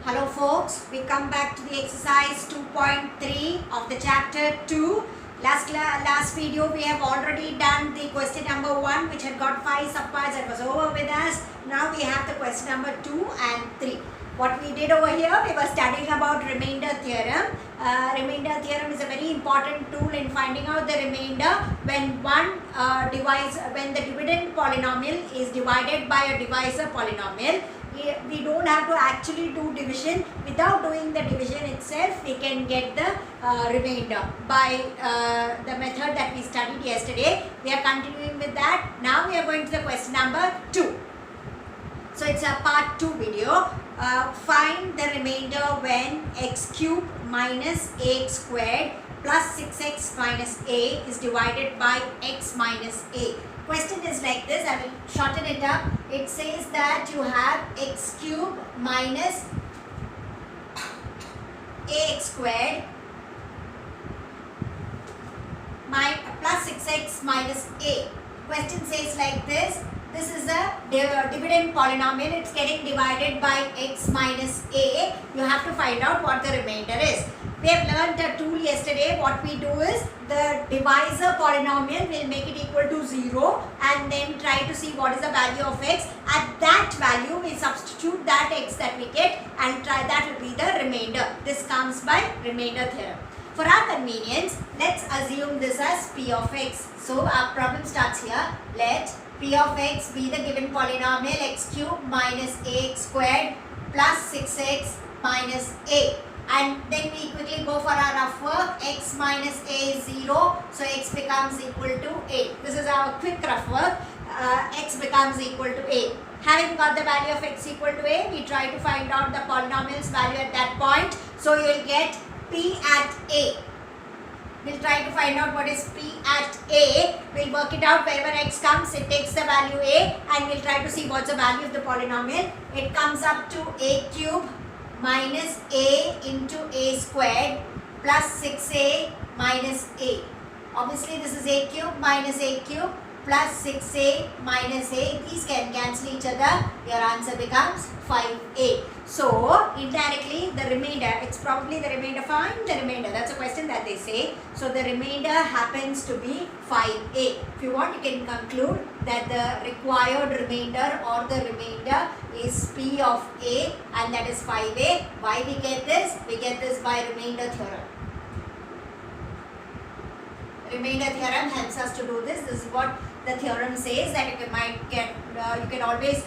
Hello folks, we come back to the exercise 2.3 of the chapter 2. Last video we have already done the question number 1 which had got 5 subparts and was over with us. Now we have the question number 2 and 3. What we did over here, we were studying about remainder theorem. Remainder theorem is a very important tool in finding out the remainder when when the dividend polynomial is divided by a divisor polynomial. We don't have to actually do division. Without doing the division itself, we can get the remainder by the method that we studied yesterday. We are continuing with that. Now we are going to the question number 2. So it's a part 2 video. Find the remainder when x cube minus ax squared plus 6x minus a is divided by x minus a. Question is like this. I will shorten it up. It says that you have x cube minus ax squared plus 6x minus a. Question says like this. This is a dividend polynomial. It's getting divided by x minus a. You have to find out what the remainder is. We have learned a tool yesterday. What we do is the divisor polynomial will make it equal to 0 and then try to see what is the value of x. At that value we substitute that x that we get and try that will be the remainder. This comes by remainder theorem. For our convenience, let's assume this as p of x. So our problem starts here. Let p of x be the given polynomial x cube minus ax squared plus 6x minus a. And then we quickly go for our rough work. X minus a is 0, so x becomes equal to a. This is our quick rough work. X becomes equal to a. Having got the value of x equal to a, we try to find out the polynomial's value at that point. So you will get p at a. We'll try to find out what is p at a. We'll work it out wherever x comes. It takes the value a and we'll try to see what's the value of the polynomial. It comes up to a cube minus a into a squared plus 6a minus a. Obviously this is a cube minus a cube plus 6a minus a. These can cancel each other. Your answer becomes 5a. So indirectly the remainder, it's probably the remainder. Find the remainder. That's a question that they say. So the remainder happens to be 5a. If you want, you can conclude that the required remainder or the remainder is p of a and that is 5a. Why we get this? We get this by remainder theorem. Remainder theorem helps us to do this. This is what the theorem says, that you can always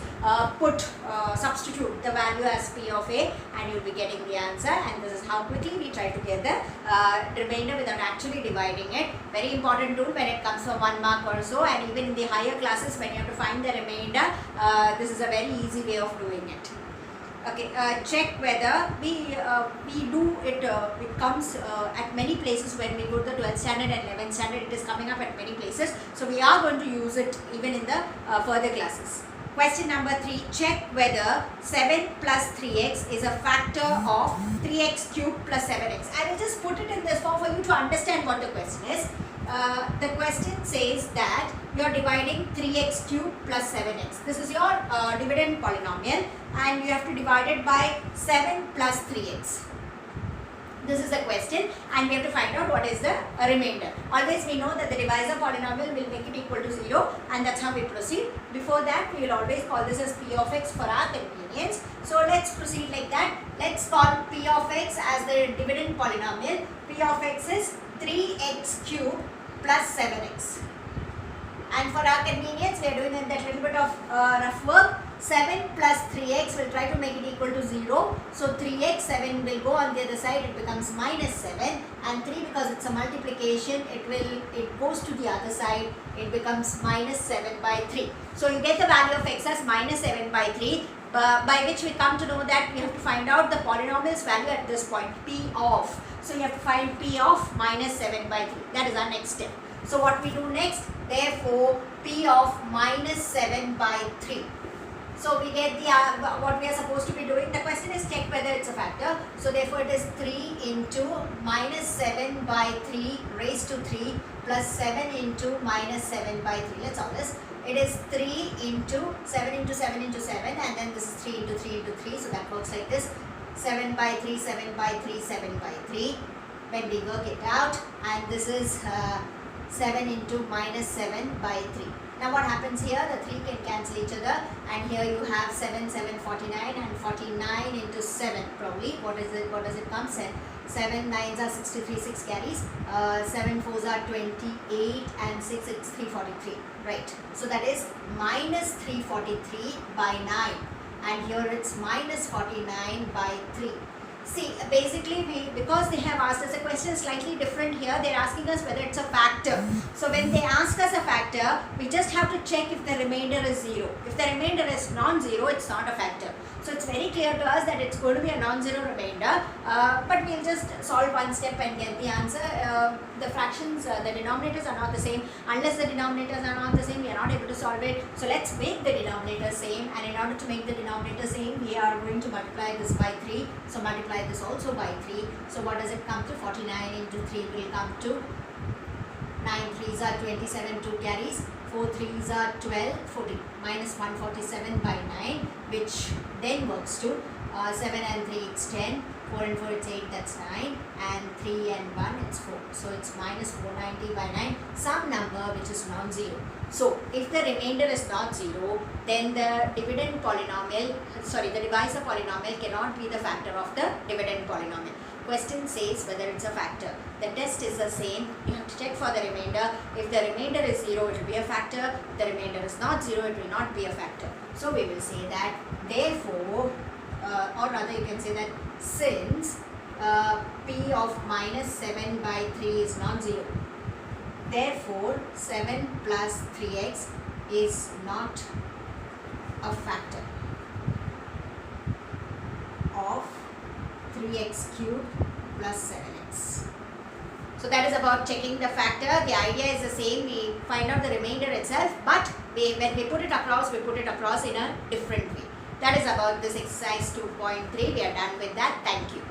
substitute the value as p of a and you'll be getting the answer, and this is how quickly we try to get the remainder without actually dividing it. Very important tool when it comes from 1 mark or so, and even in the higher classes when you have to find the remainder, this is a very easy way of doing it. Okay, check whether we do it. It comes at many places when we go to the 12th standard and 11th standard. It is coming up at many places. So we are going to use it even in the further classes. Question number 3. Check whether 7 plus 3x is a factor of 3x cubed plus 7x. I will just put it in this form for you to understand what the question is. The question says that you are dividing 3x cubed plus 7x. This is your dividend polynomial and you have to divide it by 7 plus 3x. This is the question and we have to find out what is the remainder. Always we know that the divisor polynomial will make it equal to 0 and that's how we proceed. Before that we will always call this as p of x for our convenience. So let's proceed like that. Let's call p of x as the dividend polynomial. P of x is 3x cubed plus 7x. And for our convenience, we are doing that little bit of rough work. 7 plus 3x, will try to make it equal to 0. So 3x, 7 will go on the other side, it becomes minus 7. And 3, because it's a multiplication, it goes to the other side, it becomes minus 7 by 3. So you get the value of x as minus 7 by 3. By which we come to know that we have to find out the polynomial's value at this point, p of. So you have to find p of minus 7 by 3. That is our next step. So what we do next? Therefore, p of minus 7 by 3. So we get the what we are supposed to be doing. The question is check whether it's a factor. So therefore it is 3 into minus 7 by 3 raised to 3 plus 7 into minus 7 by 3. Let's solve this. it is 3 into 7 into 7 into 7, and then this is 3 into 3 into 3, so that works like this: 7 by 3, 7 by 3, 7 by 3. When we work it out, and this is 7 into minus 7 by 3. Now what happens here? The 3 can cancel each other, and here you have 7, 7, 49, and 49 into 7 probably. What is it? What does it come? 7 9s are 63, 6 carries. 7 4s are 28, and 6 it's 343. Right. So that is minus 343 by 9, and here it's minus 49 by 3. See, basically because they have asked us a question slightly different here, they're asking us whether it's a factor. So when they ask us a factor, we just have to check if the remainder is 0. If the remainder is non-zero, it's not a factor. So it's very clear to us that it's going to be a non-zero remainder, but we'll just solve one step and get the answer. The fractions, the denominators are not the same. Unless the denominators are not the same, we are not able to solve it. So let's make the denominator same, and in order to make the denominator same, we are going to multiply this by 3. So multiply this also by 3. So what does it come to? 49 into 3 will come to 9 3s are 27, 2 carries. 4 3s are 12, 14, minus 147 by 9, which then works to 7 and 3 it's 10, 4 and 4 it's 8, that's 9, and 3 and 1 it's 4. So it's minus 490 by 9, some number which is non-zero. So if the remainder is not 0, then the dividend polynomial, the divisor polynomial cannot be the factor of the dividend polynomial. Question says whether it's a factor. The test is the same. You have to check for the remainder. If the remainder is 0, it will be a factor. If the remainder is not 0, it will not be a factor. So we will say that therefore, or rather you can say that since p of minus 7 by 3 is non-zero, therefore 7 plus 3x is not a factor of 3x cubed plus 7x. So that is about checking the factor. The idea is the same. We find out the remainder itself, but when we put it across in a different way. That is about this exercise 2.3. We are done with that. Thank you.